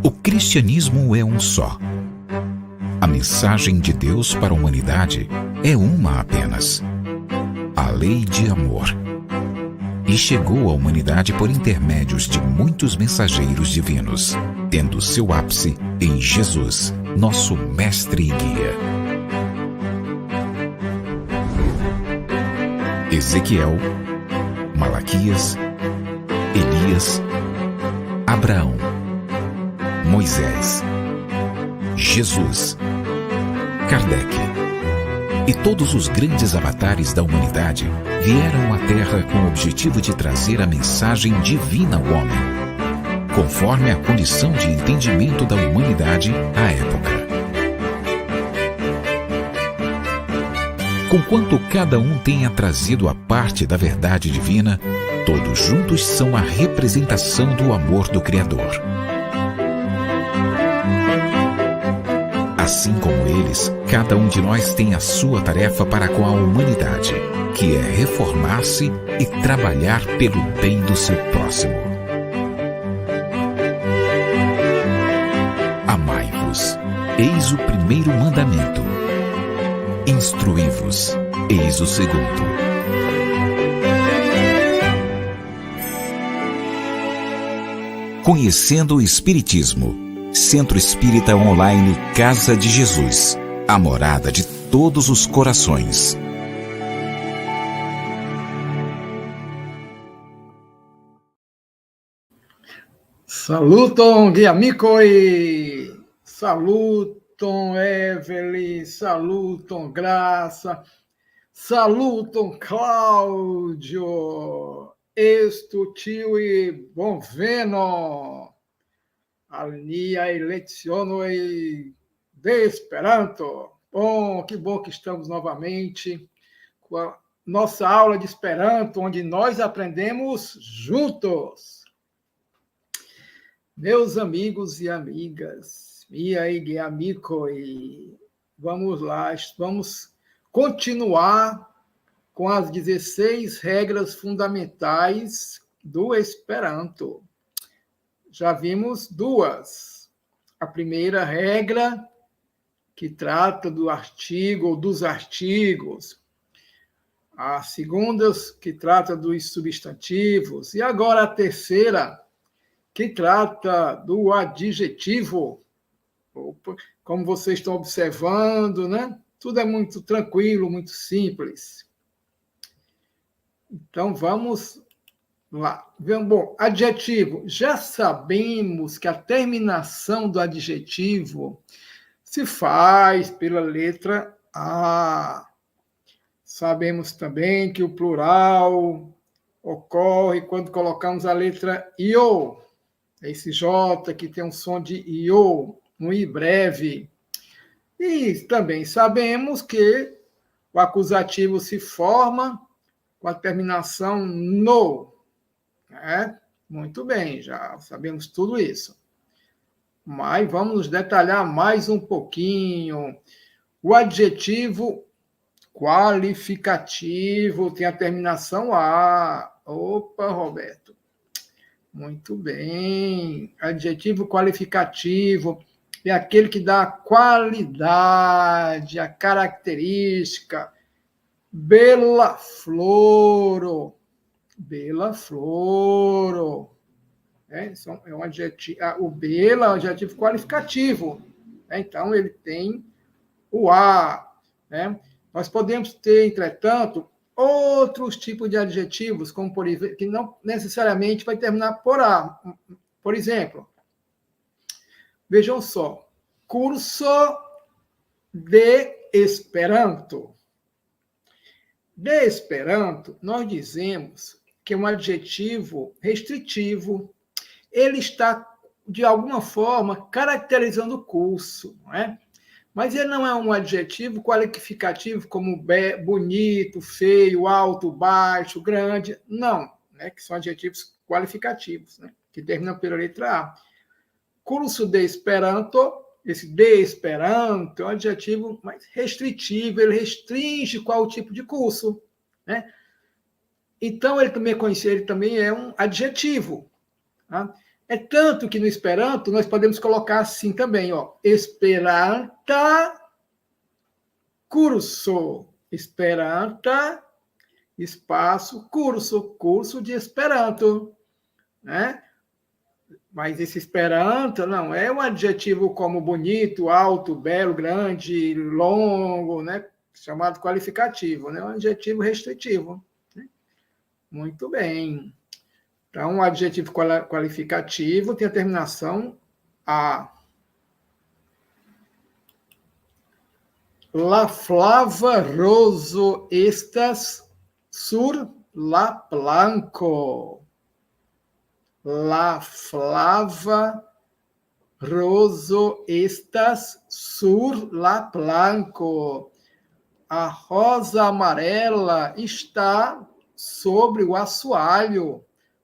O cristianismo é um só. A mensagem de Deus para a humanidade é uma apenas: a lei de amor. E chegou à humanidade por intermédios de muitos mensageiros divinos, tendo seu ápice em Jesus, nosso mestre e guia. Ezequiel, Malaquias, Elias, Abraão, Moisés, Jesus, Kardec e todos os grandes avatares da humanidade vieram à Terra com o objetivo de trazer a mensagem divina ao homem, conforme a condição de entendimento da humanidade à época. Conquanto cada um tenha trazido a parte da verdade divina, todos juntos são a representação do amor do Criador. Assim como eles, cada um de nós tem a sua tarefa para com a humanidade, que é reformar-se e trabalhar pelo bem do seu próximo. Amai-vos, eis o primeiro mandamento. Instruí-vos, eis o segundo. Conhecendo o Espiritismo. Centro Espírita Online Casa de Jesus, a morada de todos os corações. Saluton, Guiamicoi! Saluton, Evelyn! Saluton, Graça! Saluton, Cláudio! Estu tiui bonveno! Alia elecionoi de Esperanto. Que bom que estamos novamente com a nossa aula de Esperanto, onde nós aprendemos juntos. Meus amigos e amigas, e vamos lá, vamos continuar com as 16 regras fundamentais do Esperanto. Já vimos duas. A primeira regra, que trata do artigo ou dos artigos. A segunda, que trata dos substantivos. E agora a terceira, que trata do adjetivo. Como vocês estão observando, né? Tudo é muito tranquilo, muito simples. Então, vamos lá. Bom, adjetivo. Já sabemos que a terminação do adjetivo se faz pela letra A. Sabemos também que o plural ocorre quando colocamos a letra IO. Esse J que tem um som de IO, um I breve. E também sabemos que o acusativo se forma com a terminação NO. Muito bem, já sabemos tudo isso. Mas vamos nos detalhar mais um pouquinho. O adjetivo qualificativo tem a terminação A. Opa, Roberto. Muito bem. Adjetivo qualificativo é aquele que dá a qualidade, a característica. Bela floro. Bela floro. É um adjetivo. O bela é um adjetivo qualificativo. Então, ele tem o A. Né? Nós podemos ter, entretanto, outros tipos de adjetivos, como por exemplo, que não necessariamente vai terminar por A. Por exemplo, vejam só, curso de Esperanto. De Esperanto, nós dizemos que é um adjetivo restritivo. Ele está, de alguma forma, caracterizando o curso, não é? Mas ele não é um adjetivo qualificativo como bonito, feio, alto, baixo, grande. Não, né? Que são adjetivos qualificativos, né? Que terminam pela letra A. Curso de Esperanto, esse de Esperanto é um adjetivo mais restritivo, ele restringe qual tipo de curso, né? Então, ele também é um adjetivo. Tá? É tanto que no Esperanto nós podemos colocar assim também, ó, Esperanta curso. Esperanta, espaço, curso de Esperanto, né? Mas esse Esperanto não é um adjetivo como bonito, alto, belo, grande, longo, né? Chamado qualificativo, né? É um adjetivo restritivo. Né? Muito bem. Então, o adjetivo qualificativo tem a terminação A. La flava roso estas sur la planco. La flava roso estas sur la planco. A rosa amarela está sobre o assoalho.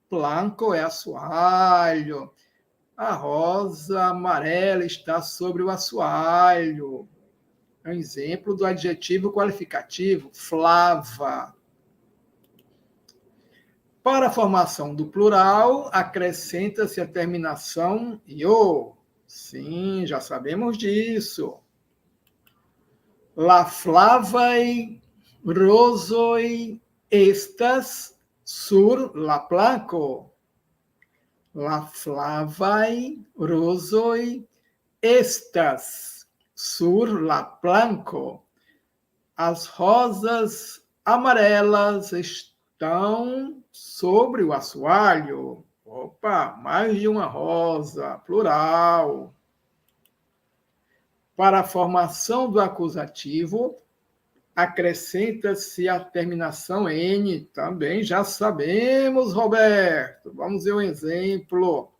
Planco é assoalho. A rosa amarela está sobre o assoalho. É um exemplo do adjetivo qualificativo, flava. Para a formação do plural, acrescenta-se a terminação io. Sim, já sabemos disso. La flavai rosoi estas sur la planco. La flavai rosoi estas sur la planco. As rosas amarelas estão sobre o assoalho. Opa, mais de uma rosa, plural. Para a formação do acusativo, acrescenta-se a terminação N. Também já sabemos, Roberto. Vamos ver um exemplo.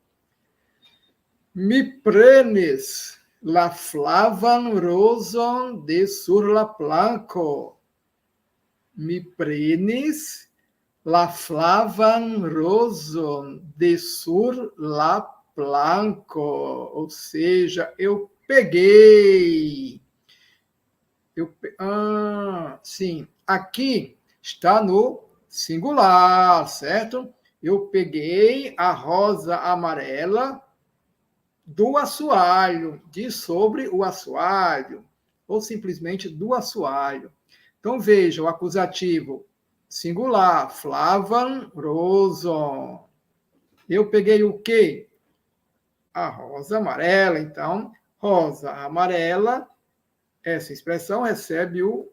Mi prenes la flavan rozon de sur la planco. Mi prenes la flavan rozon de sur la planco. Ou seja, eu peguei. Sim, aqui está no singular, certo? Eu peguei a rosa amarela do assoalho, de sobre o assoalho, ou simplesmente do assoalho. Então, veja, o acusativo singular, flavan roson. Eu peguei o quê? A rosa amarela. Então, rosa amarela, essa expressão recebe o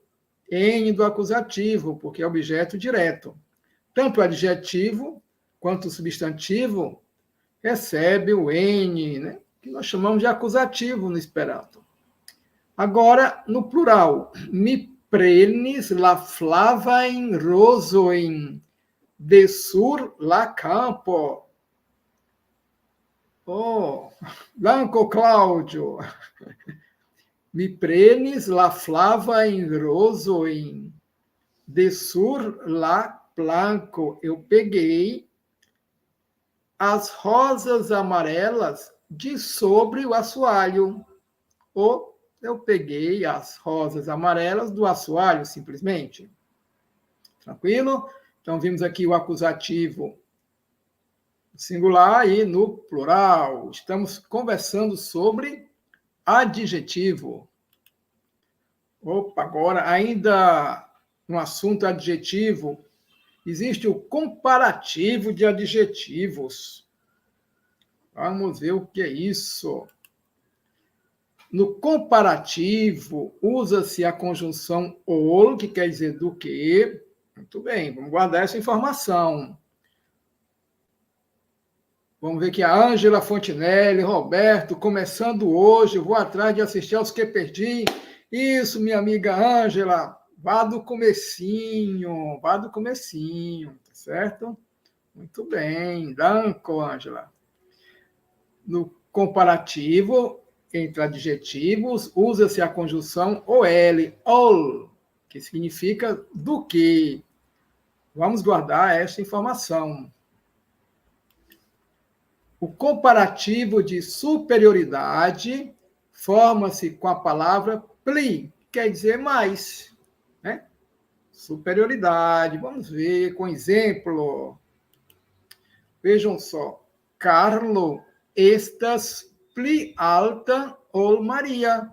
N do acusativo, porque é objeto direto. Tanto o adjetivo quanto o substantivo recebe o N, né? Que nós chamamos de acusativo no Esperanto. Agora, no plural, mi prenis la flavain rosoin de sur la campo. Oh, Blanco Cláudio. Mi prenis la flavain rosoin de sur la planco. Eu peguei as rosas amarelas de sobre o assoalho. Ou eu peguei as rosas amarelas do assoalho, simplesmente. Tranquilo? Então, vimos aqui o acusativo singular e no plural. Estamos conversando sobre adjetivo. Opa, agora, ainda no assunto adjetivo, existe o comparativo de adjetivos. Vamos ver o que é isso. No comparativo, usa-se a conjunção ol, que quer dizer do que. Muito bem, vamos guardar essa informação. Vamos ver que a Ângela Fontinelli, Roberto, começando hoje, vou atrás de assistir aos que perdi. Isso, minha amiga Ângela, vá do comecinho, tá certo? Muito bem, danco, Ângela. No comparativo entre adjetivos, usa-se a conjunção ol, que significa do que. Vamos guardar esta informação. O comparativo de superioridade forma-se com a palavra pli, quer dizer mais, né? Superioridade. Vamos ver com exemplo. Vejam só. Carlo estas pli alta ol Maria.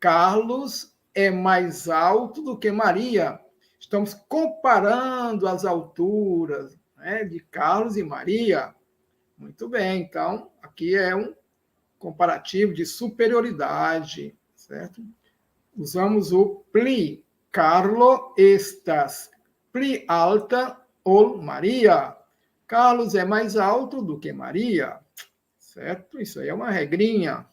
Carlos é mais alto do que Maria. Estamos comparando as alturas, né, de Carlos e Maria. Muito bem, então, aqui é um comparativo de superioridade, certo? Usamos o pli. Carlo estas pli alta ol Maria. Carlos é mais alto do que Maria, certo? Isso aí é uma regrinha.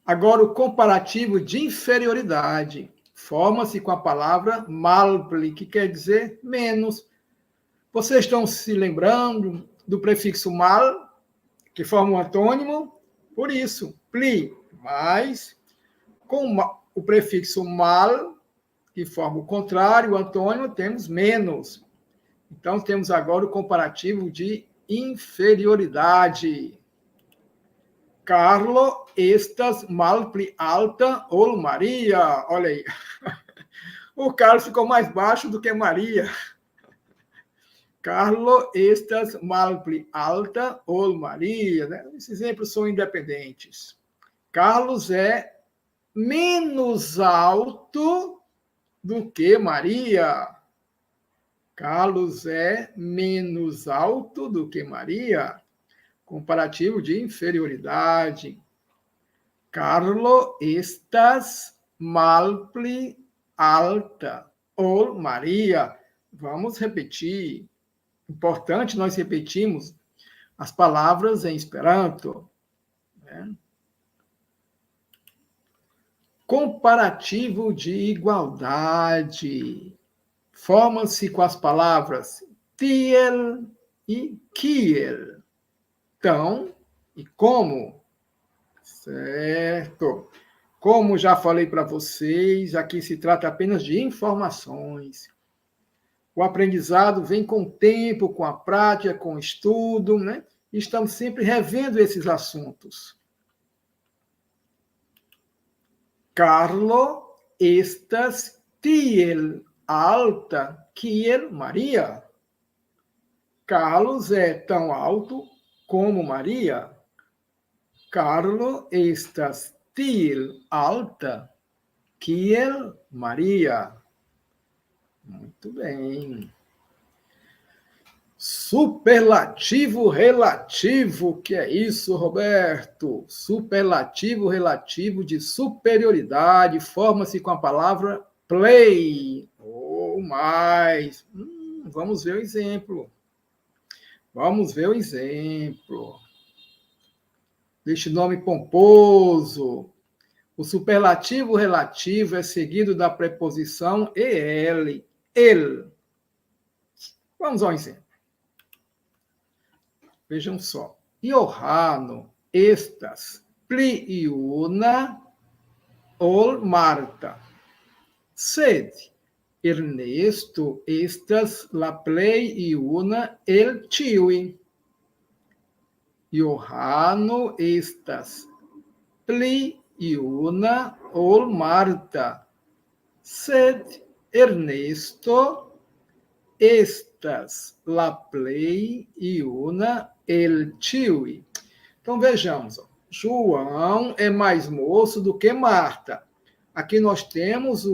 Agora, o comparativo de inferioridade forma-se com a palavra malpli, que quer dizer menos. Vocês estão se lembrando do prefixo mal, que forma um antônimo? Por isso, pli, mais, com o prefixo mal, que forma o contrário, o antônimo, temos menos. Então, temos agora o comparativo de inferioridade. Carlo estas malpli alta ol Maria. Olha aí. O Carlos ficou mais baixo do que Maria. Carlo estas malpli alta ol Maria. Né? Esses exemplos são independentes. Carlos é menos alto do que Maria. Carlos é menos alto do que Maria. Comparativo de inferioridade. Carlo estas malpli alta ol Maria. Vamos repetir. Importante nós repetirmos as palavras em Esperanto. Né? Comparativo de igualdade. Forma-se com as palavras tiel e kiel. Então, e como? Certo. Como já falei para vocês, aqui se trata apenas de informações. O aprendizado vem com o tempo, com a prática, com o estudo, né? E estamos sempre revendo esses assuntos. Carlo estas tiel alta kiel Maria. Carlos é tão alto como Maria. Carlo estas tiel alta kiel Maria. Muito bem. Superlativo relativo. Que é isso, Roberto? Superlativo relativo de superioridade. Forma-se com a palavra play. Ou mais. Vamos ver o exemplo. Vamos ver o exemplo. Deste nome pomposo. O superlativo relativo é seguido da preposição el. El. Vamos ao exemplo. Vejam só. Johano estas pli iuna ol Marta. Sed Ernesto estas la plej iuna el ĉiuj. Johano estas pli iuna ol Marta. Sed Ernesto estas la plej iuna el ĉiuj. Então, vejamos. João é mais moço do que Marta. Aqui nós temos,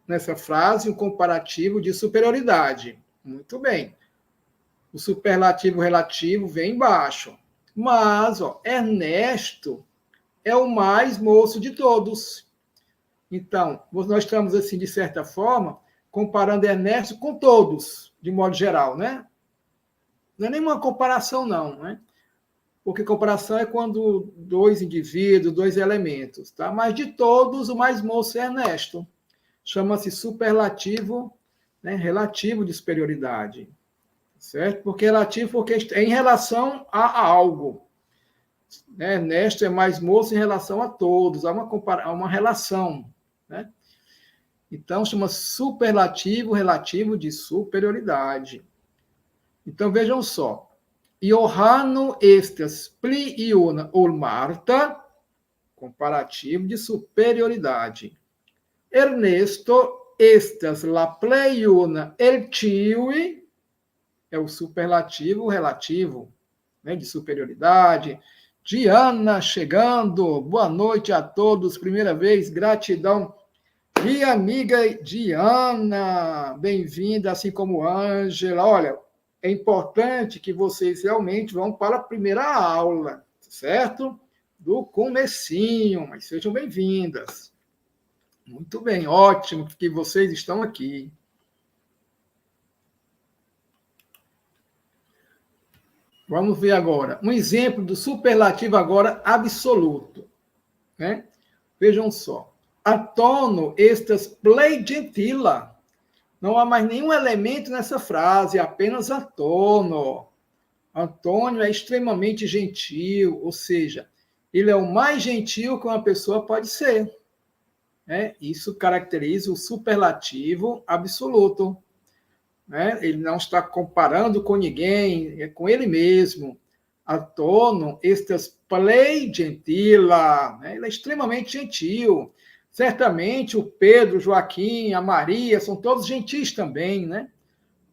nessa frase, um comparativo de superioridade. Muito bem. O superlativo relativo vem embaixo. Mas, Ernesto é o mais moço de todos. Então, nós estamos, assim, de certa forma, comparando Ernesto com todos, de modo geral, né? Não é nenhuma comparação, não, né? Porque comparação é quando dois indivíduos, dois elementos, tá? Mas de todos, o mais moço é Ernesto. Chama-se superlativo, né, relativo de superioridade, certo? Porque relativo porque é em relação a algo. Né? Ernesto é mais moço em relação a todos, há uma relação, né? Então, chama superlativo relativo de superioridade. Então, vejam só. Johano estas pli iuna ol Marta, comparativo de superioridade. Ernesto estas la plej iuna el ĉiuj, é o superlativo relativo, né, de superioridade. Diana chegando, boa noite a todos, primeira vez, gratidão. Minha amiga Diana, bem-vinda, assim como Ângela. Olha, é importante que vocês realmente vão para a primeira aula, certo? Do comecinho, mas sejam bem-vindas. Muito bem, ótimo que vocês estão aqui. Vamos ver agora. Um exemplo do superlativo agora absoluto. Né? Vejam só. Atono estas plei gentila. Não há mais nenhum elemento nessa frase, apenas atono. Antônio é extremamente gentil, ou seja, ele é o mais gentil que uma pessoa pode ser. Né? Isso caracteriza o superlativo absoluto. Né? Ele não está comparando com ninguém, é com ele mesmo. Atono estas plei gentila. Né? Ele é extremamente gentil. Certamente o Pedro, o Joaquim, a Maria são todos gentis também, né?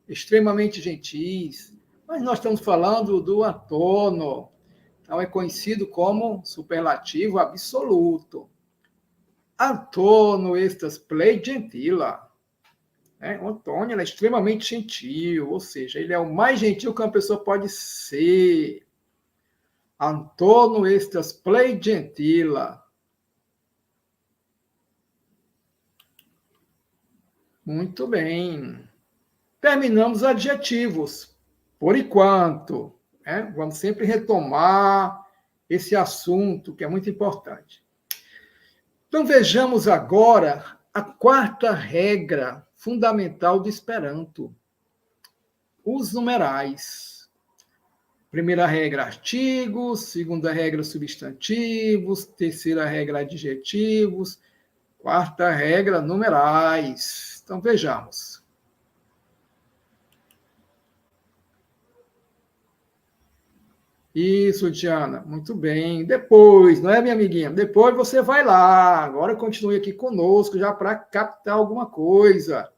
Extremamente gentis. Mas nós estamos falando do atono. Então é conhecido como superlativo absoluto. Atono estas plei gentila. O Antônio é extremamente gentil, ou seja, ele é o mais gentil que uma pessoa pode ser. Antono estas plei gentila. Muito bem. Terminamos adjetivos, por enquanto. Né? Vamos sempre retomar esse assunto, que é muito importante. Então, vejamos agora a quarta regra fundamental do Esperanto. Os numerais. Primeira regra, artigos. Segunda regra, substantivos. Terceira regra, adjetivos. Quarta regra, numerais. Então, vejamos. Isso, Diana, muito bem. Depois, não é, minha amiguinha? Depois você vai lá. Agora continue aqui conosco já para captar alguma coisa.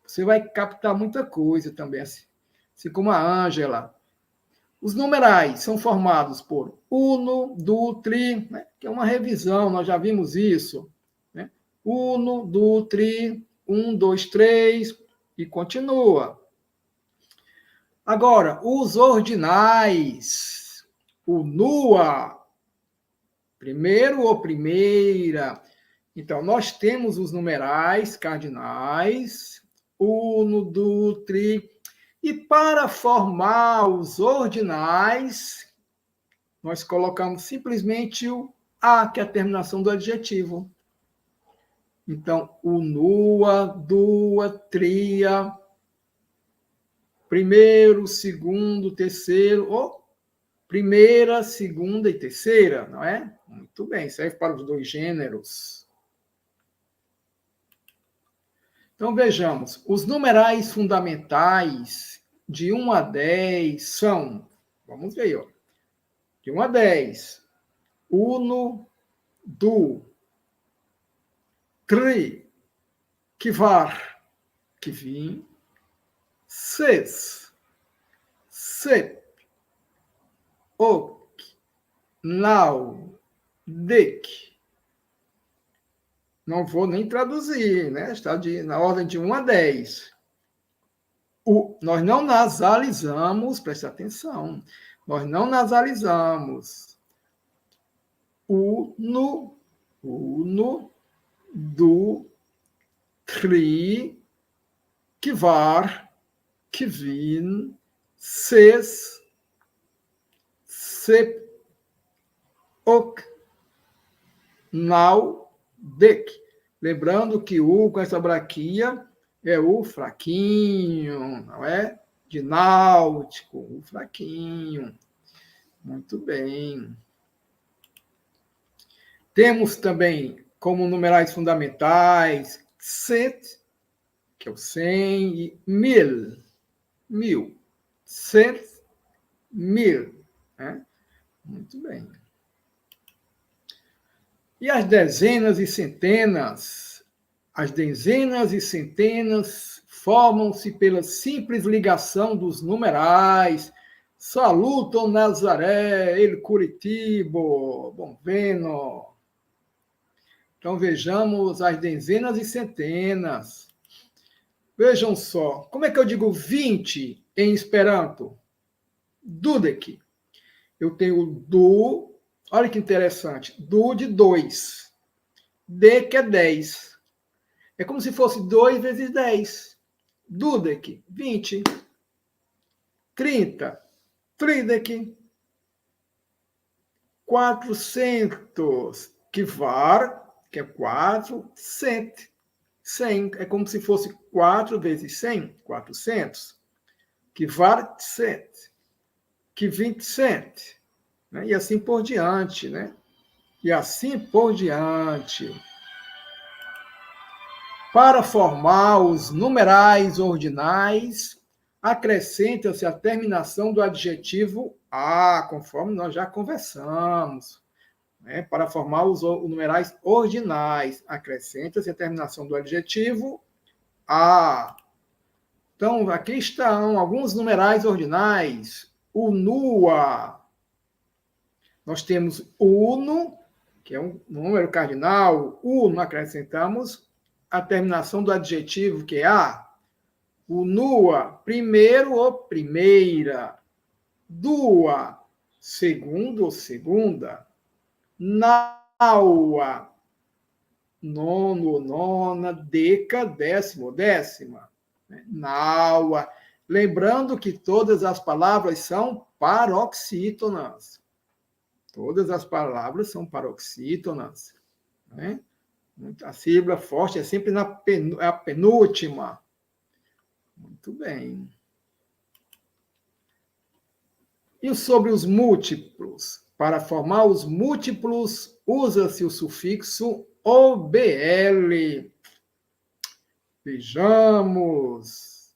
Você vai captar muita coisa também, assim como a Ângela. Os numerais são formados por uno, dutri, né, que é uma revisão, nós já vimos isso. Né? Uno, dutri, 1, 2, 3, e continua. Agora, os ordinais. O nua, primeiro ou primeira. Então, nós temos os numerais cardinais, uno, dutri. E para formar os ordinais, nós colocamos simplesmente o a, que é a terminação do adjetivo. Então, o nua, dua, tria, primeiro, segundo, terceiro, ou primeira, segunda e terceira, não é? Muito bem, serve para os dois gêneros. Então, vejamos. Os numerais fundamentais de 1 a 10 são, vamos ver, ó, de 1 a 10, uno, du, tri, kvar, kvin, ses, sep, ok, nau, dec. Não vou nem traduzir, né? Está na ordem de 1 a 10. Nós não nasalizamos, preste atenção, nós não nasalizamos. Uno, du, tri, kvar, kvin, ses, sep, ok, nau, dec. Lembrando que o com essa braquia é o fraquinho, não é? De náutico, o fraquinho. Muito bem. Temos também como numerais fundamentais cent, que é o 100, e mil. Cent, mil. Né? Muito bem. E as dezenas e centenas? As dezenas e centenas formam-se pela simples ligação dos numerais. Salutam Nazaré, ele Curitibo, bom veno. Então vejamos as dezenas e centenas. Vejam só, como é que eu digo 20 em Esperanto? Dudek. Eu tenho do, olha que interessante, do de 2. D que é 10. É como se fosse 2 vezes 10. Dudek, 20. 30. Tridek. 400. Kvar, que é 4. Cent. 100. É como se fosse 4 vezes 100. 400. Kvar, cent. Que 20 cent. Né? E assim por diante, né? E assim por diante. Para formar os numerais ordinais, acrescenta-se a terminação do adjetivo a, conforme nós já conversamos. Né? Para formar os numerais ordinais, acrescenta-se a terminação do adjetivo a. Então, aqui estão alguns numerais ordinais. Unua. Nós temos uno, que é um número cardinal. Uno, acrescentamos a terminação do adjetivo, que é a. Unua, primeiro ou primeira. Dua, segundo ou segunda. Naua, nono ou nona. Deca, décimo ou décima. Naua. Lembrando que todas as palavras são paroxítonas. Todas as palavras são paroxítonas. Né? A sílaba forte é sempre a penúltima. Muito bem. E sobre os múltiplos? Para formar os múltiplos, usa-se o sufixo OBL. Vejamos.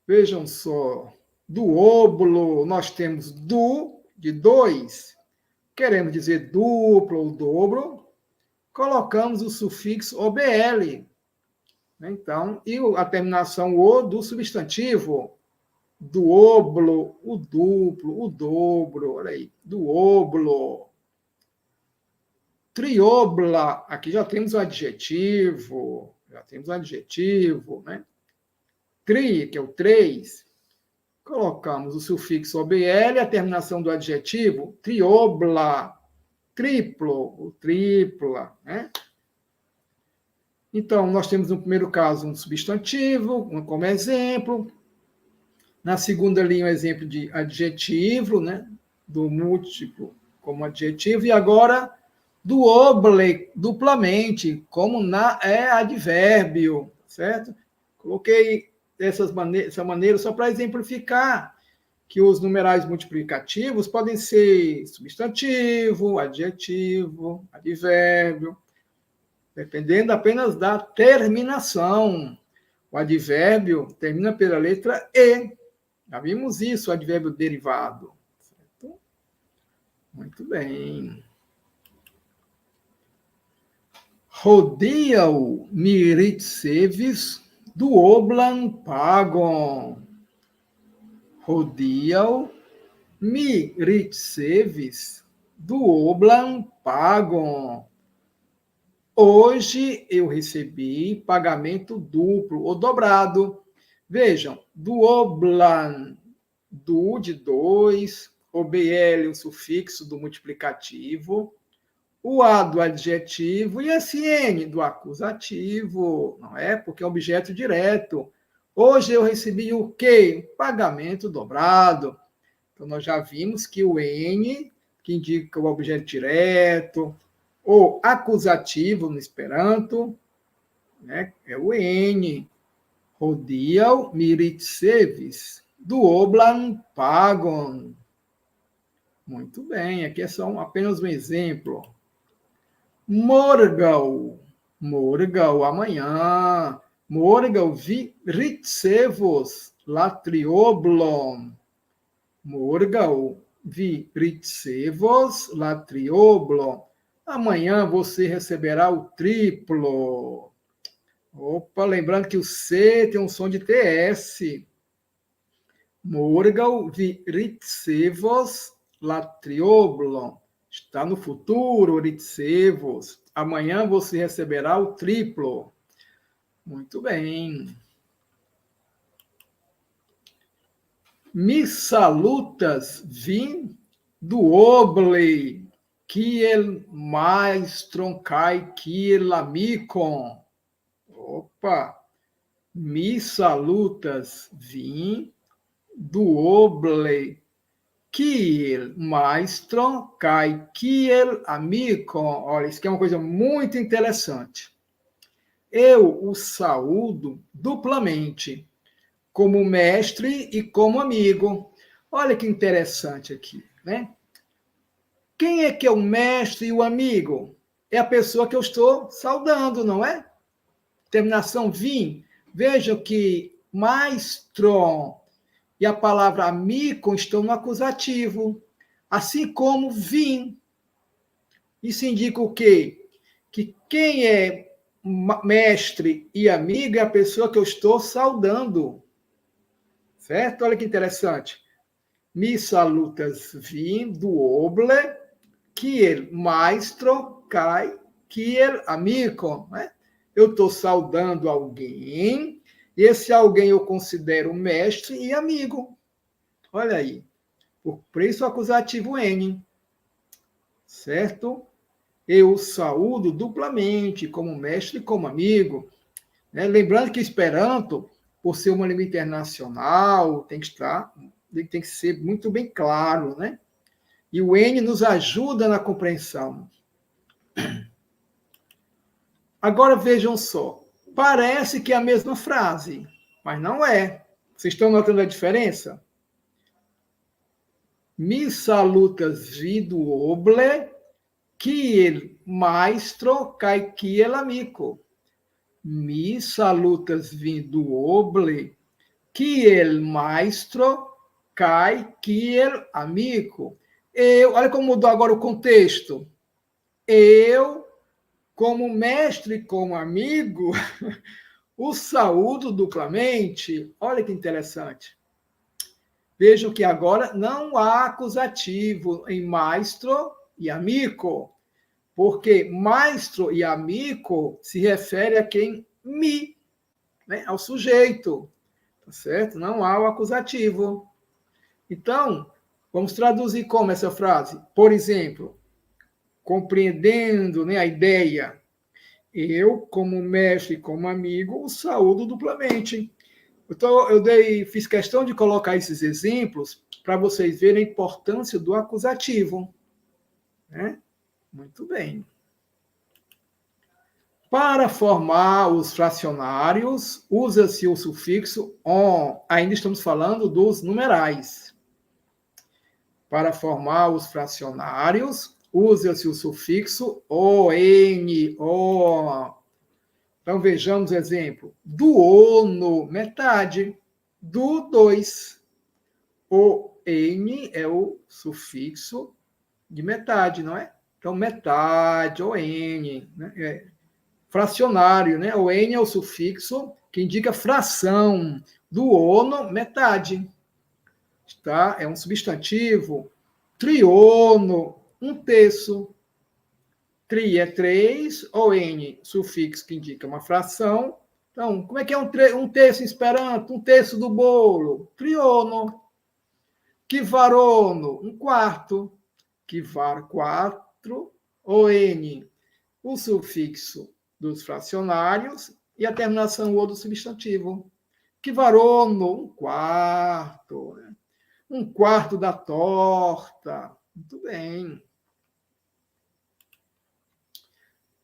Vejam só. Do óbolo, nós temos do, de 2. Queremos dizer duplo ou dobro. Colocamos o sufixo OBL. Então, e a terminação o do substantivo. Do óbolo, o duplo, o dobro. Olha aí. Do óbolo. Triobla. Aqui já temos o adjetivo. Já temos o adjetivo, né? Tri, que é o 3. Colocamos o sufixo OBL, a terminação do adjetivo, triobla, triplo, ou tripla, né? Então, nós temos no primeiro caso um substantivo, como exemplo. Na segunda linha, um exemplo de adjetivo, né? Do múltiplo como adjetivo. E agora, do oble, duplamente, como é advérbio, certo? Coloquei dessa maneira só para exemplificar que os numerais multiplicativos podem ser substantivo, adjetivo, advérbio, dependendo apenas da terminação. O advérbio termina pela letra E. Já vimos isso, o advérbio derivado. Certo? Muito bem. Rodia-o Miritsevis do Oblan Pagon. Rodia-o Miritsevis do Oblan Pagon. Hoje eu recebi pagamento duplo ou dobrado. Vejam, do Oblan, do de 2, OBL, o sufixo do multiplicativo, o A do adjetivo e esse N do acusativo, não é? Porque é objeto direto. Hoje eu recebi o quê? Pagamento dobrado. Então, nós já vimos que o N, que indica o objeto direto, ou acusativo no Esperanto, né? É o N. Rodial Miritsevis, do Oblan Pagon. Muito bem, aqui é só apenas um exemplo. Morgal, Morgal, amanhã. Morgal vi ritsevos latrioblon. Morgal vi ritsevos latrioblon. Amanhã você receberá o triplo. Opa, lembrando que o C tem um som de TS. Morgal ritsevos latrioblon. Está no futuro, ritsevos. Amanhã você receberá o triplo. Muito bem. Mi salutas vim do oblei, kiel maestron kai kiel amicon. Opa! Mi salutas vim do oblei, kiel maestron kai kiel amicon. Olha, isso aqui é uma coisa muito interessante. Eu o saúdo duplamente, como mestre e como amigo. Olha que interessante aqui, né? Quem é que é o mestre e o amigo? É a pessoa que eu estou saudando, não é? Terminação vim. Veja que maestro e a palavra amigo estão no acusativo, assim como vim. Isso indica o quê? Que quem é mestre e amigo é a pessoa que eu estou saudando. Certo? Olha que interessante. Mi salutas vim do oble, kiel maestro kai kiel amico. Né? Eu estou saudando alguém, e esse alguém eu considero mestre e amigo. Olha aí. Por isso o acusativo N. Certo? Eu saúdo duplamente, como mestre e como amigo. Né? Lembrando que Esperanto, por ser uma língua internacional, tem que ser muito bem claro, né? E o N nos ajuda na compreensão. Agora vejam só, parece que é a mesma frase, mas não é. Vocês estão notando a diferença? Mi salutas vidu oble, kiel maestro kai kiel amico. Mi salutas vidu oble, kiel maestro kai kiel amico. Olha como mudou agora o contexto. Eu, como mestre, como amigo, o saúdo duplamente. Olha que interessante. Vejam que agora não há acusativo em maestro e amigo, porque maestro e amigo se refere a quem me, né, ao sujeito, tá certo? Não há o acusativo. Então, vamos traduzir como essa frase? Por exemplo, compreendendo, né, a ideia, eu, como mestre, como amigo, o saúdo duplamente. Então, fiz questão de colocar esses exemplos para vocês verem a importância do acusativo. Né? Muito bem. Para formar os fracionários, usa-se o sufixo on. Ainda estamos falando dos numerais. Para formar os fracionários, usa-se o sufixo on, o. Então, vejamos o exemplo. Duono, metade. Do 2. O N é o sufixo de metade, não é? Então, metade, o N. Né? Fracionário, né? O N é o sufixo que indica fração. Duono, metade. Tá? É um substantivo. Triono, um terço. Tri é 3, o N, sufixo que indica uma fração. Então, como é que é um terço em Esperanto? Um terço do bolo. Triono. Kvarono, um quarto. Kvar, 4. O N, o sufixo dos fracionários e a terminação O do substantivo. Kvarono, um quarto. Um quarto da torta. Muito bem.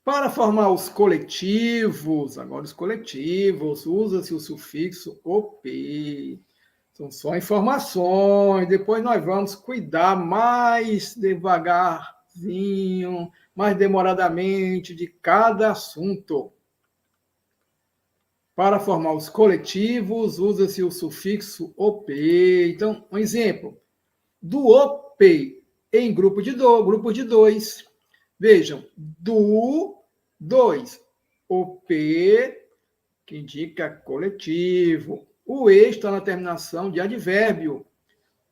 Para formar os coletivos, agora os coletivos, usa-se o sufixo OP. São só informações, depois nós vamos cuidar mais devagarzinho, mais demoradamente de cada assunto. Para formar os coletivos, usa-se o sufixo OP. Então, um exemplo. Do OP em grupo de 2. Vejam, do 2, OP que indica coletivo. O E está na terminação de advérbio.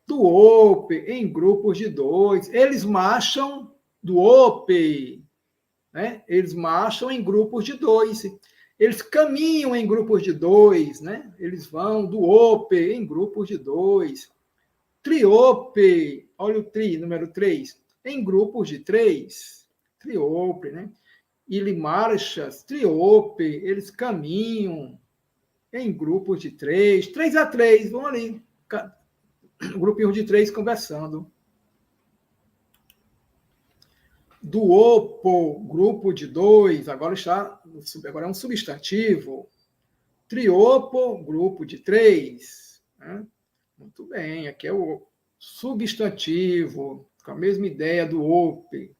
Duope, em grupos de dois. Eles marcham, duope, né? Eles marcham em grupos de dois. Eles caminham em grupos de dois, né? Eles vão duope, em grupos de dois. Triope, olha o tri, número 3, em grupos de 3. Triope, né? Ele marchas, triope, eles caminham em grupos de 3. 3 a 3, vão ali, grupinho de 3 conversando. Duopo, grupo de 2, agora é um substantivo. Triopo, grupo de 3. Né? Muito bem, aqui é o substantivo, com a mesma ideia do ope.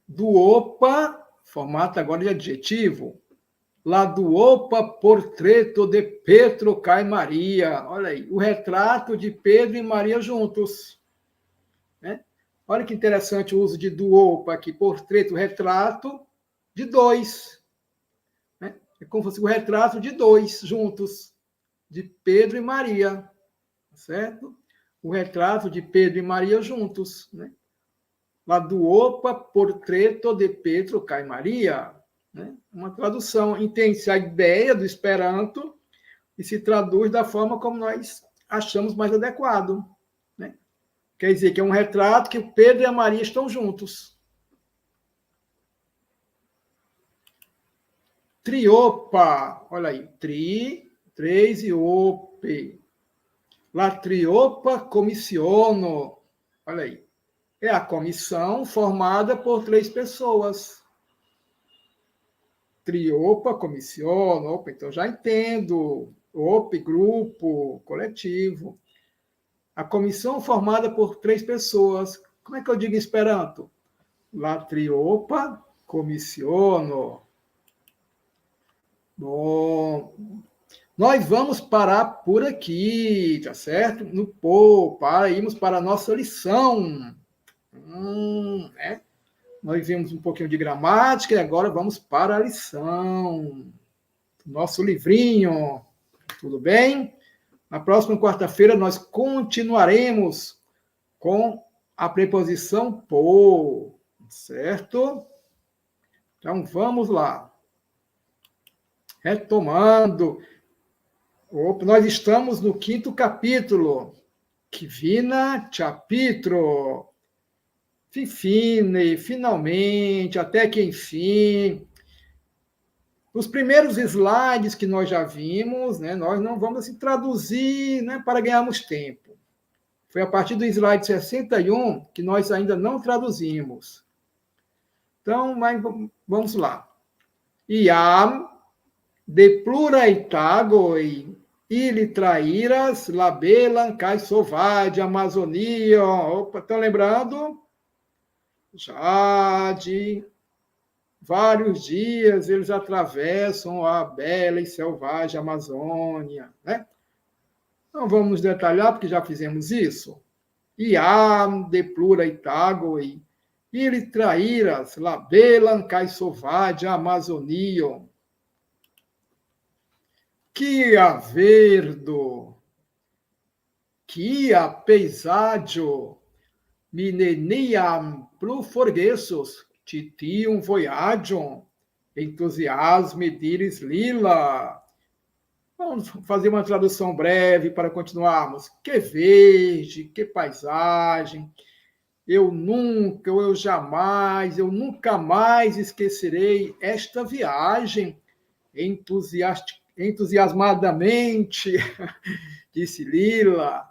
Duopa, formato agora de adjetivo. La duopa portreto de Pedro e Maria. Olha aí, o retrato de Pedro e Maria juntos. Né? Olha que interessante o uso de duopa aqui, portreto, retrato de 2. Né? É como se fosse o retrato de 2 juntos, de Pedro e Maria. Certo? O retrato de Pedro e Maria juntos. Né? La duopa portreto de Pedro e Maria. Né? Uma tradução, entende-se a ideia do Esperanto e se traduz da forma como nós achamos mais adequado. Né? Quer dizer que é um retrato que o Pedro e a Maria estão juntos. Triopa, olha aí, 3 e ope. La triopa commissiono, olha aí, é a comissão formada por 3 pessoas. Triopa, comissiono, opa, então já entendo. Opa, grupo, coletivo. A comissão formada por 3 pessoas. Como é que eu digo em Esperanto? La triopa, comissiono. Bom, nós vamos parar por aqui, tá certo? No para irmos para a nossa lição. Né? Nós vimos um pouquinho de gramática e agora vamos para a lição. Nosso livrinho. Tudo bem? Na próxima quarta-feira nós continuaremos com a preposição por, certo? Então vamos lá. Retomando. Nós estamos no 5º capítulo. Quivina capitro. Fine, finalmente, até que enfim. Os primeiros slides que nós já vimos, né, nós não vamos assim, traduzir, né, para ganharmos tempo. Foi a partir do slide 61 que nós ainda não traduzimos. Então, mas, vamos lá. Iam de pluraitagoi ili trairas labelan cai sovade Amazonia. Opa, estão lembrando? Já de vários dias eles atravessam a bela e selvagem Amazônia, né? Não vamos nos detalhar, porque já fizemos isso. Iam de pluraitagoi ili trairas labelan cai sovade Amazonia. Kia verdo, kia paesaggio, mineniam pro forgessos, titium voyagium, entusiasme diris lila. Vamos fazer uma tradução breve para continuarmos. Que verde, que paisagem. Eu nunca, eu jamais, eu nunca mais esquecerei esta viagem entusiasmadamente, disse Lila.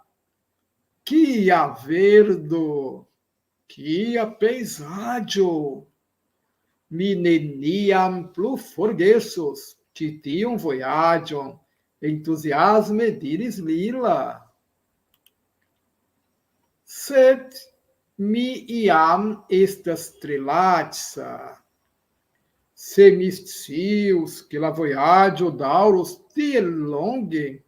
Kia verdo, kia paesaggio, mineniam plu forgessos, titium voyagium, entusiasme diris Lila. Sed mi iam estas trilatsa, semiscius, que la voyaggio daurus tiel longe,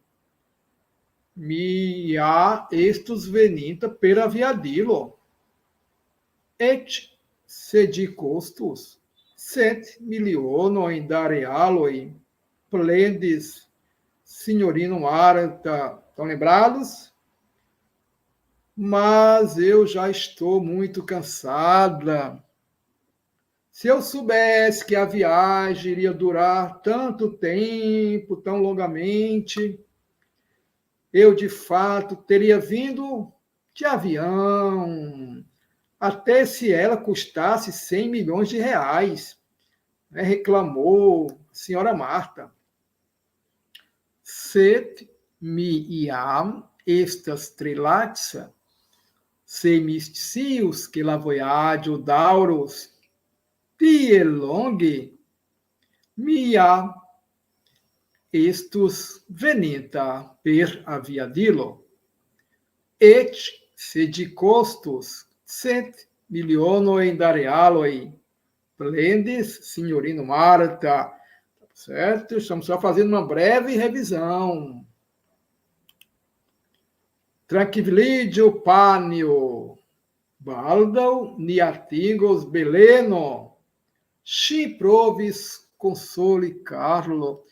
mia estus veninta per aviadilo, et sedi costus, Sed milionoi darealoi, plendes signorino Marta. Estão lembrados? Mas eu já estou muito cansada. Se eu soubesse que a viagem iria durar tanto tempo, tão longamente, eu de fato teria vindo de avião, até se ela custasse 100 milhões de reais, né? Reclamou a senhora Marta. Sed mi iam estas trilatsa, se miscius que la voyaggio dauros, tie longe, mia estus venita per aviadilo, et se de costos 100 milionoi darealoi, plendes signorino Marta. Certo? Estamos só fazendo uma breve revisão. Tranquilidio panio, baldau ni artigos beleno, si provis console Carlo.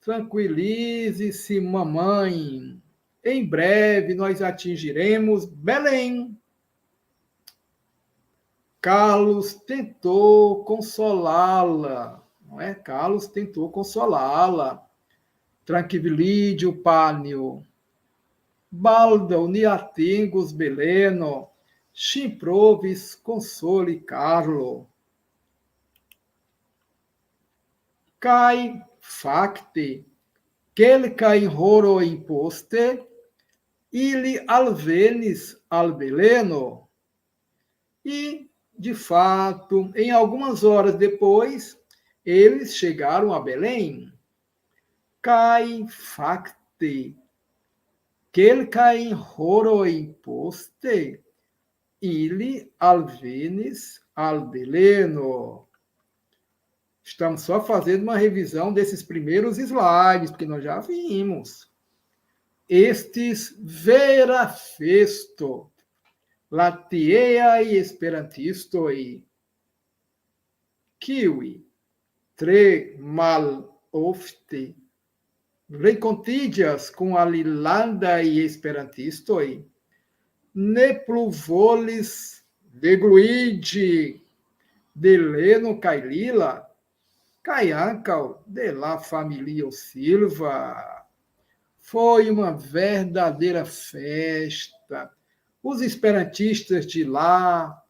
Tranquilize-se, mamãe. Em breve nós atingiremos Belém. Carlos tentou consolá-la, não é? Carlos tentou consolá-la. Tranquilidio panio, balda uniatingos beleno, chimprovis console Carlo. Cai facte, quelca in horo imposte, ili alvenis al beleno. E, de fato, em algumas horas depois, eles chegaram a Belém. Cai facte, quelca in horo imposte, ili alvenis al Beleno. Estamos só fazendo uma revisão desses primeiros slides, porque nós já vimos. Estes vera festo, latieai esperantistoi, kiwi, tre mal ofte, rencontidias com alilanda e esperantistoi, ne pluvolis degluidi, deleno cailila, caiancal de la familia Silva. Foi uma verdadeira festa. Os esperantistas de lá,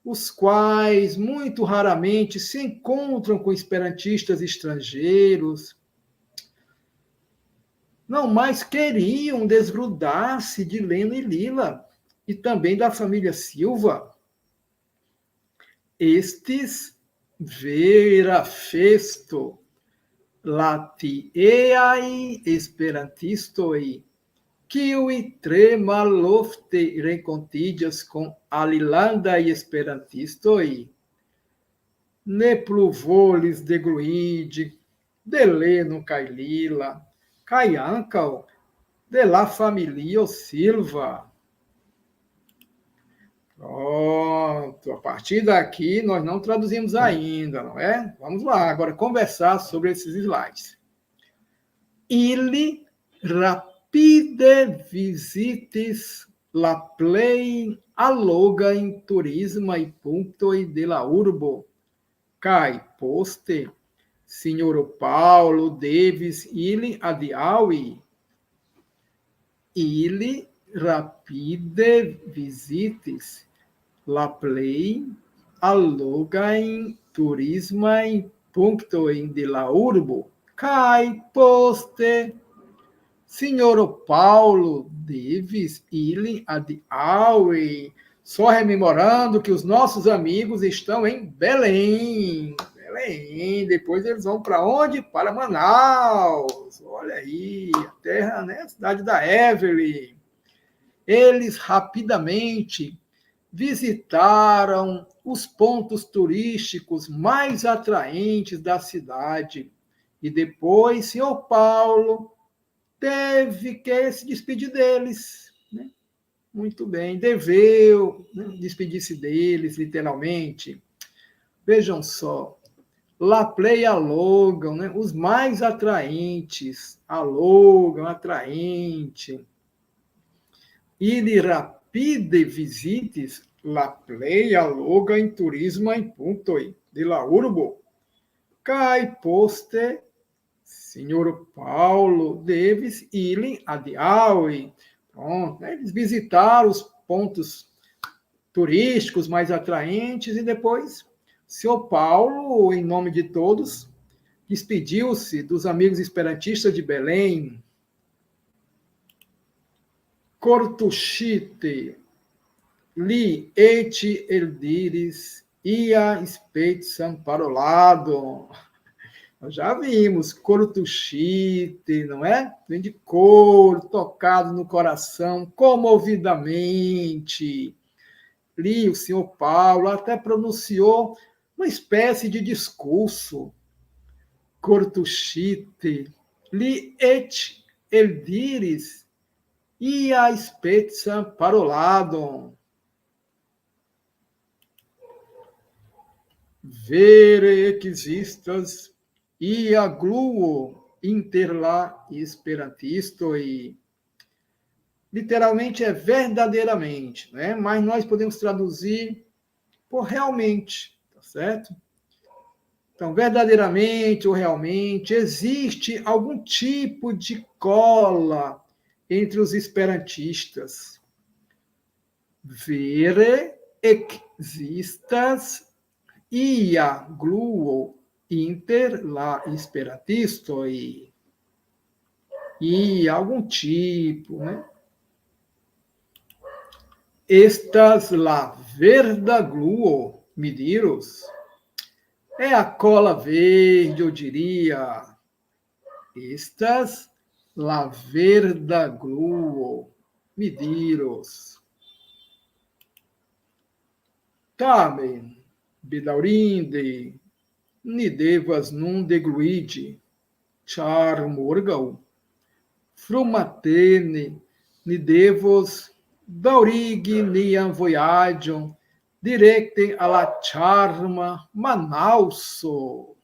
os quais muito raramente se encontram com esperantistas estrangeiros, não mais queriam desgrudar-se de Leno e Lila, e também da família Silva. Estes vera festo, latieai esperantistoi, kiui tre malofte rencontidias com alilanda e esperantistoi, ne pluvolis degluidi, deleno cailila, caiancal, de la familia Silva. Pronto, a partir daqui nós não traduzimos ainda, não é? Vamos lá, agora conversar sobre esses slides. Ili rapide visitis la plei alloga in turismai punktoi de la urbo, kai poste signoro Paulo devis ili adiaŭi. Ili rapide visitis la plej allogajn turismajn punktojn de la urbo, kaj poste signoro Paulo devis ili adiaŭi. Só rememorando que os nossos amigos estão em Belém. Belém. Depois eles vão para onde? Para Manaus. Olha aí, a terra, né? A cidade da Evelyn. Eles rapidamente visitaram os pontos turísticos mais atraentes da cidade. E depois, senhor Paulo teve que se despedir deles, né? Muito bem, deveu, né, despedir-se deles, literalmente. Vejam só, La play alogam, né? Os mais atraentes, alogam, atraente. Ili rapide visites la play aloga in turismo in puntoi de la urbo. Cai poste, senhor Paulo, deves ili adiaui. Pronto, né? Eles visitaram os pontos turísticos mais atraentes e depois, senhor Paulo, em nome de todos, despediu-se dos amigos esperantistas de Belém. Cortucite, li eti eldiris, ia spetsam parolado. Nós já vimos, cortucite, não é? Vem de cor, tocado no coração, comovidamente. Li, o senhor Paulo até pronunciou uma espécie de discurso. Cortucite, li et eldiris, ia spezza paroladon. Vere existas, ia gluo inter la esperantistoi. Literalmente é verdadeiramente, né? Mas nós podemos traduzir por realmente, tá certo? Então, verdadeiramente ou realmente, existe algum tipo de cola entre os esperantistas. Vere existas ia gluo inter la esperantistoi. E algum tipo, né? Estas la verda gluo, me diros. É a cola verde, eu diria. Estas la verda gluo, me diros. Tamen, bedaurinde, ni devas nun degluidi, char morgau, frumatene, ni devos daurigi nian voyagion, directe alla charma Manauso.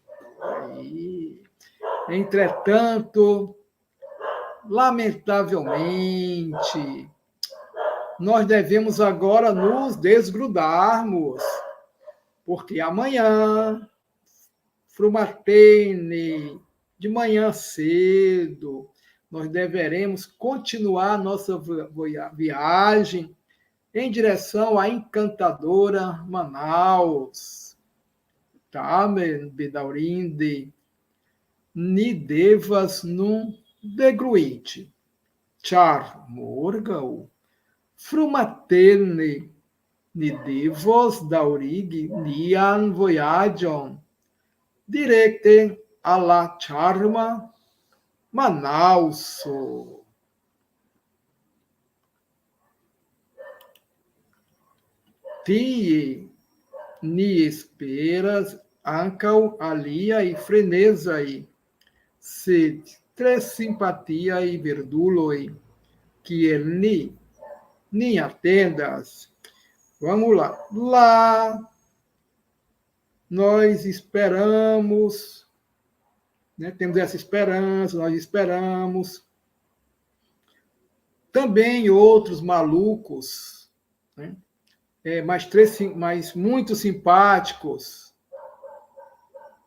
Entretanto, lamentavelmente, nós devemos agora nos desgrudarmos, porque amanhã, frumatene, de manhã cedo, nós deveremos continuar nossa viagem em direção à encantadora Manaus. Tamen, bedaurinde, ni devas nun degluite, char morgau, frumatene, ni devos daurigi nian voyagion, directe alla charma Manauso. Tie ni esperas ankaŭ aliaj frenezaj, sed tre simpatiaj verduloj, kiel ni atendas. Vamos lá. Lá nós esperamos, né? Temos essa esperança, nós esperamos. Também outros malucos, né? Mas muito simpáticos,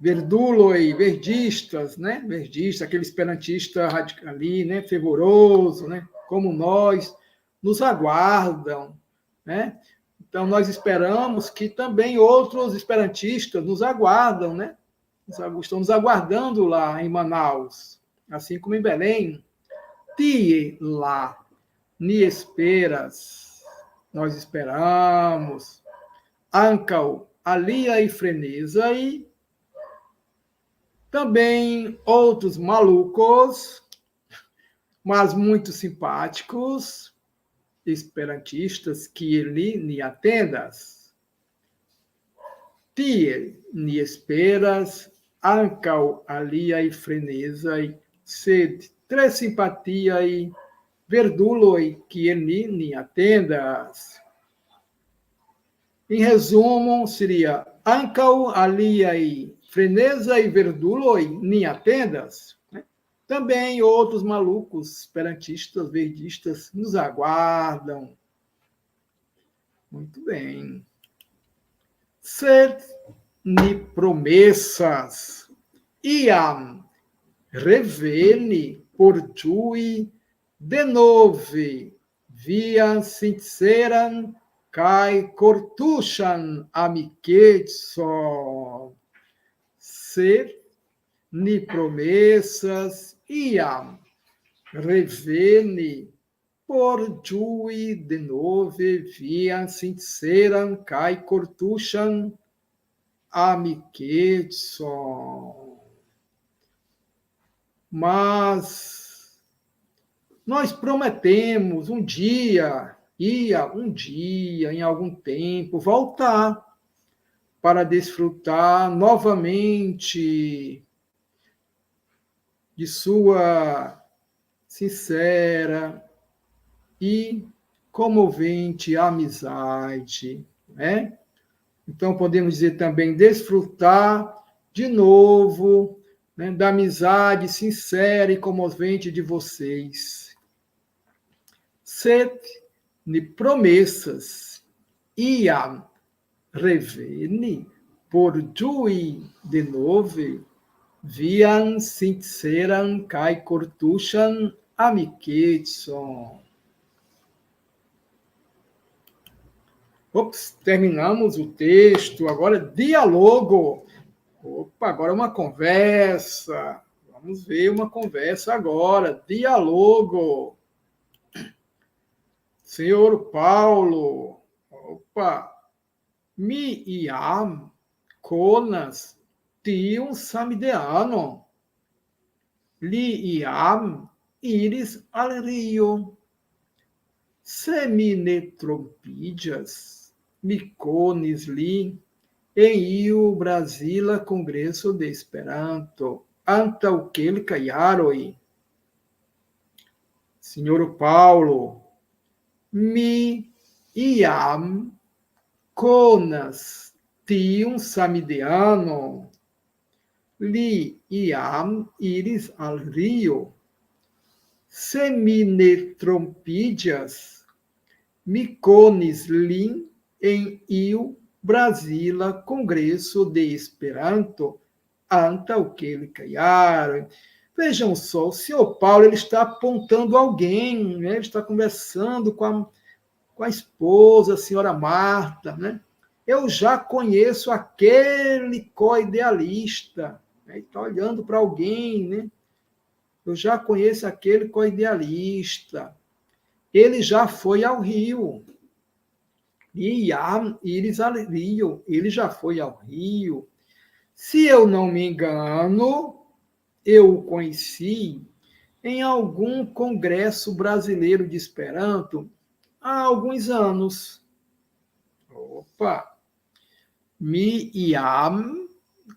verduloi, verdistas, né? Verdista, aquele esperantista radical ali, né? Fervoroso, né? Como nós, nos aguardam, né? Então, nós esperamos que também outros esperantistas nos aguardam, né? Estão nos aguardando lá em Manaus, assim como em Belém. Tie lá, ni esperas, nós esperamos. Ancau, alia e freneza e também outros malucos, mas muito simpáticos, esperantistas, que ni atendas. Tie ni esperas, ancau alia e freneza e sed tre simpatia e verduloi que ni atendas. Em resumo, seria ancau aliai Freneza e verduloi, nem atendas. Né? Também outros malucos, esperantistas, verdistas, nos aguardam. Muito bem. Ser ni promessas, iam reveni por giui denove, via sinceran kai cortuchan amicetso. Ser ni promessas, iam reveni por giui denove, via sinceran kai cortuchan amicetso. Mas nós prometemos um dia, em algum tempo, voltar para desfrutar novamente de sua sincera e comovente amizade, né? Então, podemos dizer também desfrutar de novo, né, da amizade sincera e comovente de vocês. Sed ni promessas, iam reveni por giui denove, viam sinceran kai cortuchan amicetson. Ops, terminamos o texto, agora diálogo. Opa, agora uma conversa. Vamos ver uma conversa agora. Diálogo. Senhor Paulo. Opa. Mi iam conas tium samideano. Li iam iris al rio. Se mi ne trompidias, mi conis li em iu Brasila Congresso de Esperanto, antaŭ kelkaj jaroj. Senhor Paulo, mi iam konas tiun samideanon. Li iam iris al Rio. Se mi ne trompidias, mi conis lin em iu Brasila Congresso de Esperanto, antaŭ kelkaj jaroj. Vejam só, o senhor Paulo ele está apontando alguém, né? Ele está conversando com a esposa, a senhora Marta. Né? Eu já conheço aquele co-idealista. Né? Ele está olhando para alguém. Né? Eu já conheço aquele co-idealista. Ele já foi ao Rio. Iam iris al Rio. Ele já foi ao Rio. Se eu não me engano, eu o conheci em algum congresso brasileiro de Esperanto há alguns anos. Opa! Mi iam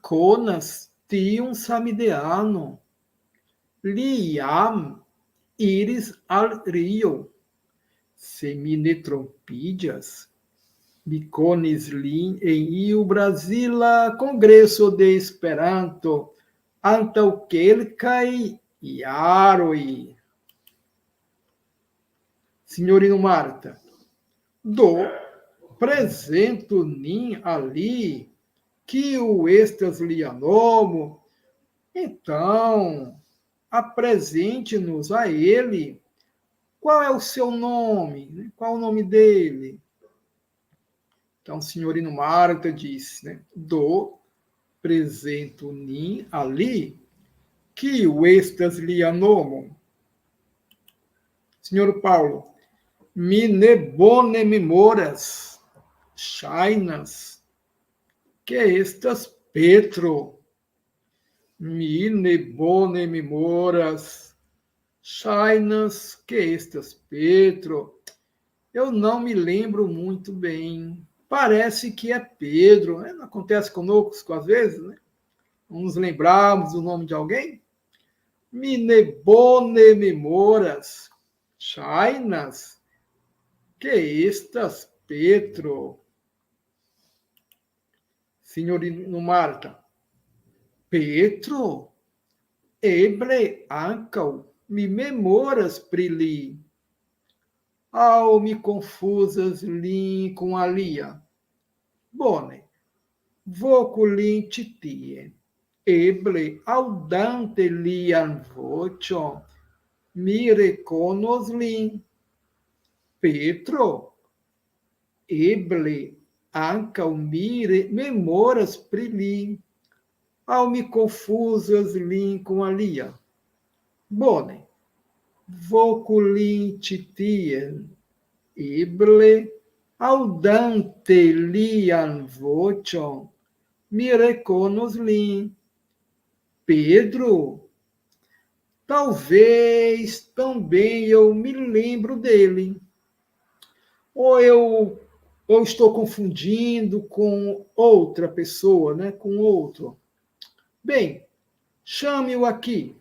konas tiun samideano. Li iam iris al Rio. Se mi ne trompidias, mi conis lin em iu Brasila Congresso de Esperanto, antaŭ kelkaj jaroj. Senhorino Marta, do presento nin ali, kiu estas lia nomo. Então, apresente-nos a ele. Qual é o seu nome? Qual é o nome dele? Então, o senhorino Marta disse, né? Do presento nin ali, kiu estas lia nomo. Senhor Paulo, mi ne bone memoras, ŝajnas, que estas Petro. Mi ne bone memoras, ŝajnas, que estas Petro. Eu não me lembro muito bem. Parece que é Pedro. Né? Não acontece conosco às vezes, né? Não nos lembrarmos do nome de alguém. Mi ne bone memoras, ŝajnas, que estas Petro. Senhorino Marta, Petro, eble ankaŭ mi memoras pri li, aŭ mi konfuzas lin kun alia. Bone, voku lin ĉi tie. Eble aŭdante lian voĉon, mi rekonos lin. Petro, eble ankaŭ mi memoras pri li, aŭ mi konfuzas lin kun alia. Bone, voku lin ĉi tien. Eble aŭdante lian voĉon, mi rekonos lin. Pedro, talvez também eu me lembro dele. Ou estou confundindo com outra pessoa, né? Com outro. Bem, chame-o aqui.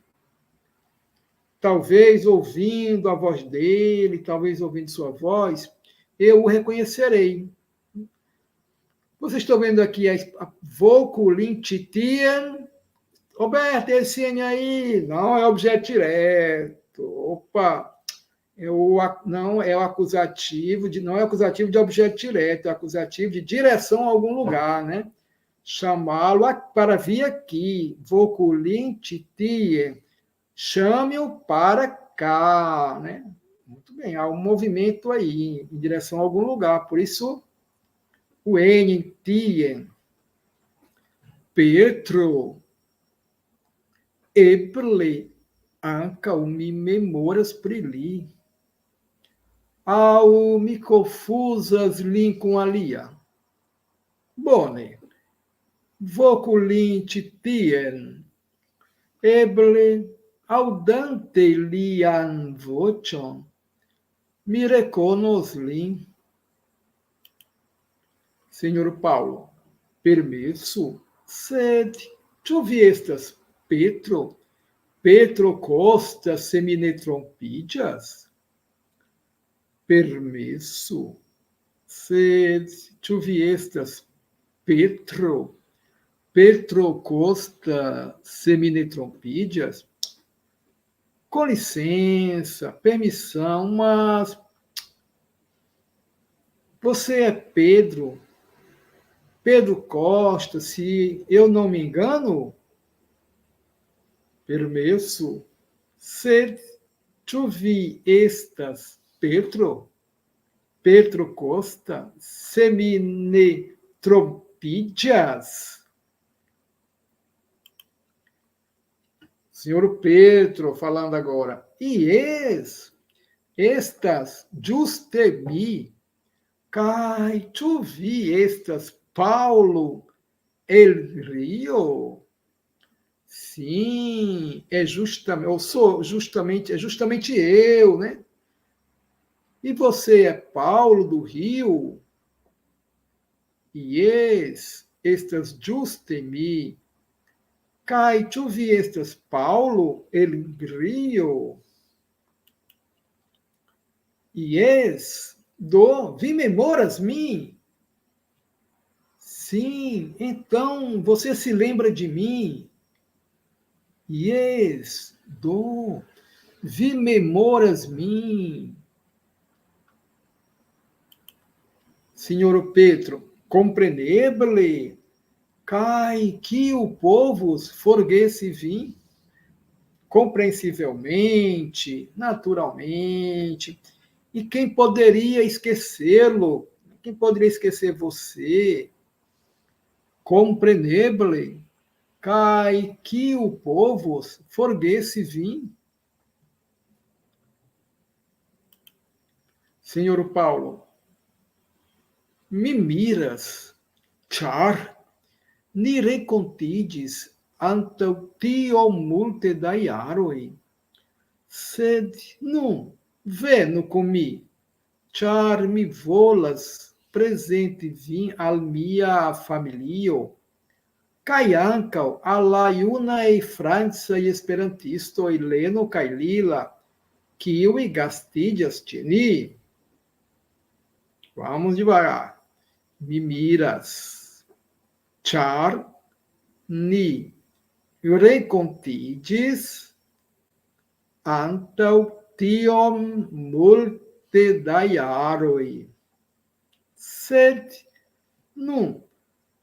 Talvez ouvindo a voz dele, talvez ouvindo sua voz, eu o reconhecerei. Vocês estão vendo aqui a voco lintitien. Roberto, esse N aí não é objeto direto. Opa, não é o acusativo não é acusativo de objeto direto, é acusativo de direção a algum lugar, né? Chamá-lo para vir aqui. Voco lintitien. Chame-o para cá, né? Muito bem, há um movimento aí em direção a algum lugar, por isso o N, tien. Petro, eble ankaŭ mi memoras pri li, aŭ mi konfuzas lin kun alia. Bone, voku lin ĉi tien. Eble aŭdante lian voĉon, mi rekonos lin. Senhor Paulo, permesso, sed ĉu vi estas Petro? Petro Costa se mi ne trompiĝas? Permesso, sed ĉu vi estas Petro? Petro Costa se mi ne trompiĝas? Com licença, permissão, mas você é Pedro? Pedro Costa, se eu não me engano? Permesso, sed ĉu vi estas Petro? Petro Costa, se mi ne trompiĝas? Senhor Pedro, falando agora, estas juste mi, kaj ĉu vi estas Paulo el Rio? Sim, é justamente eu, né? E você é Paulo do Rio? Estas juste mi, kaj ĉu vi estas Paulo el Rio? Vi memoras min? Sim, então você se lembra de mim? Vi memoras min? Senhor Petro, compreneble, kaj kiu povus forgesi vin? Compreensivelmente, naturalmente. E quem poderia esquecê-lo? Quem poderia esquecer você? Compreneble, kaj kiu povus forgesi vin? Senhor Paulo, mi miras, ĉar ni renkontiĝis antaŭ tiom multe da jaroj. Sed nun venu kun mi, ĉar mi volas prezenti vin al mia familio, kaj ankaŭ al la junaj francaj esperantistoj Leno kaj Lila, kiuj gastiĝas ĉe ni. Vamos devagar. Mi miras, ĉar ni rencontides antau tiom multe da jaroj, sed nun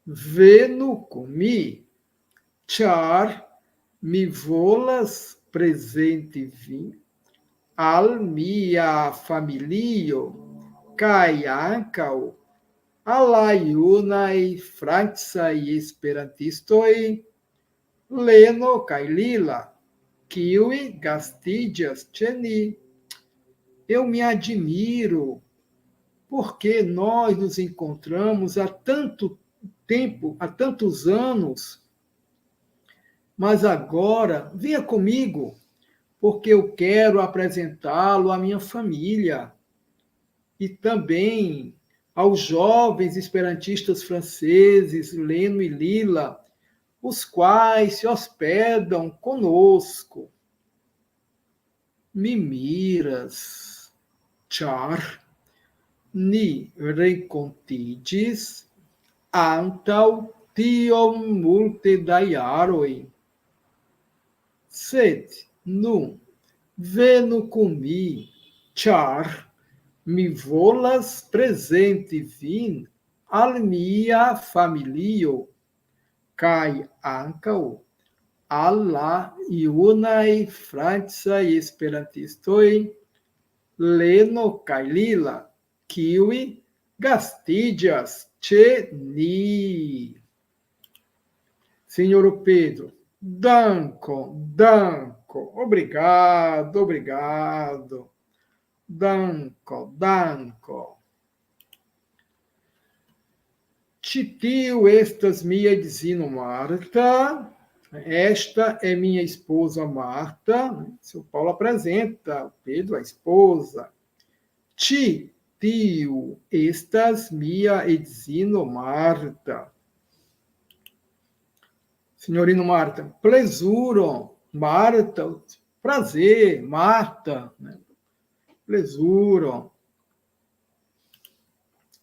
venu cum mi, ĉar mi volas prezenti vin al mia familio kaj ankaŭ al la junaj francaj esperantistoj Leno kaj Lila, kiuj gastiĝas ĉe ni. Eu me admiro porque nós nos encontramos há tanto tempo, há tantos anos, mas agora venha comigo, porque eu quero apresentá-lo à minha família e também aos jovens esperantistas franceses, Leno e Lila, os quais se hospedam conosco. Mi miras, ĉar ni renkontiĝis antaŭ tiom multe da jaroj, sed nun venu cum mi, ĉar mi volas prezenti vin al mia familio kaj ankaŭ al la junaj francaj esperantistoj Leno kaj Lila, kiuj gastiĝas ĉe ni. Senhor Pedro, danko, obrigado. Danko. Ĉi tiu estas mia edzino Marta. Esta é minha esposa Marta. Seu Paulo apresenta o Pedro, a esposa. Ĉi tiu estas mia edzino Marta. Senhorino Marta, plezuro. Marta, prazer. Marta, né? Plezuro.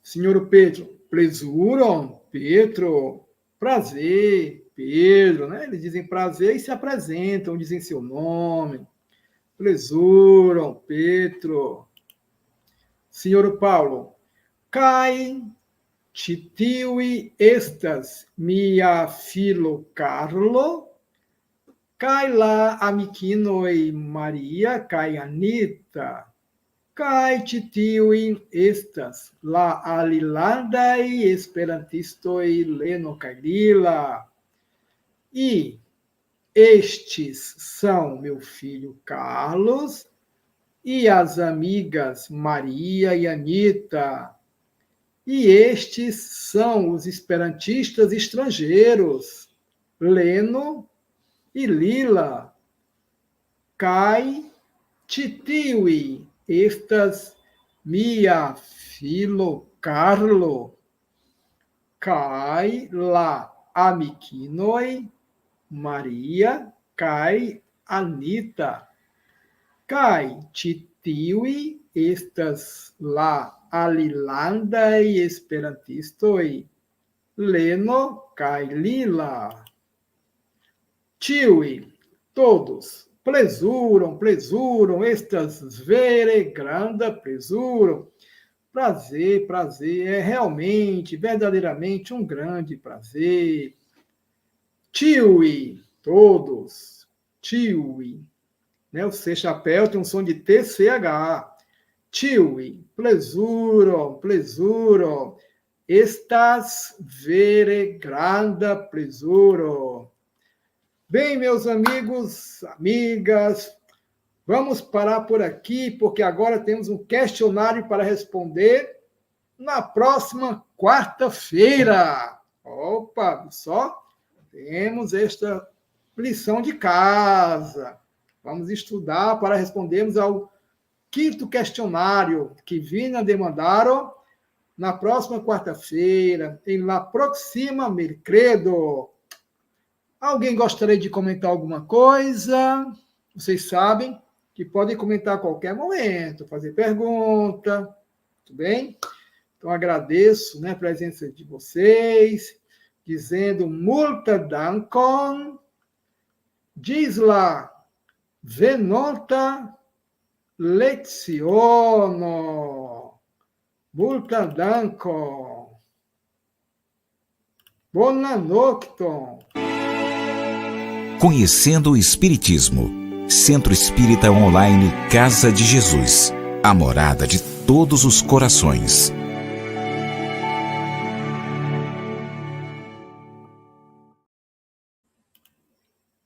Senhor Pedro, plezuro. Pedro, prazer. Pedro, né? Eles dizem prazer e se apresentam, dizem seu nome. Plezuro, Pedro. Senhor Paulo, kai titiui estas mia filo Carlo, kai la amikinoi Maria kai Anita, kai titiui estas la alilandai esperantistoi Leno kai Lila. E estes são meu filho Carlos e as amigas Maria e Anita. E estes são os esperantistas estrangeiros, Leno e Lila. Kai titiui estas mia filo Carlo, kai la amikinoi Maria kai Anita, kai titiui estas la alilandai esperantistoi Leno kai Lila. Tiui, todos, plezuram, estas vere granda plezuram. Prazer, é realmente, verdadeiramente um grande prazer. Tiui, todos, tiui, né? O C chapéu tem um som de TCH. Tiui, plezuro, estas vere granda plezuro. Bem, meus amigos, amigas, vamos parar por aqui, porque agora temos um questionário para responder na próxima quarta-feira. Opa, só temos esta lição de casa. Vamos estudar para respondermos ao 5º questionário que Vina demandaram na próxima quarta-feira, em La Proxima Mercredo. Alguém gostaria de comentar alguma coisa? Vocês sabem que podem comentar a qualquer momento, fazer pergunta, tudo bem? Então, agradeço, né, a presença de vocês, dizendo multa dankon, Diz lá, venota leziono, multa danko, buonanotte. Conhecendo o Espiritismo. Centro Espírita Online Casa de Jesus. A morada de todos os corações.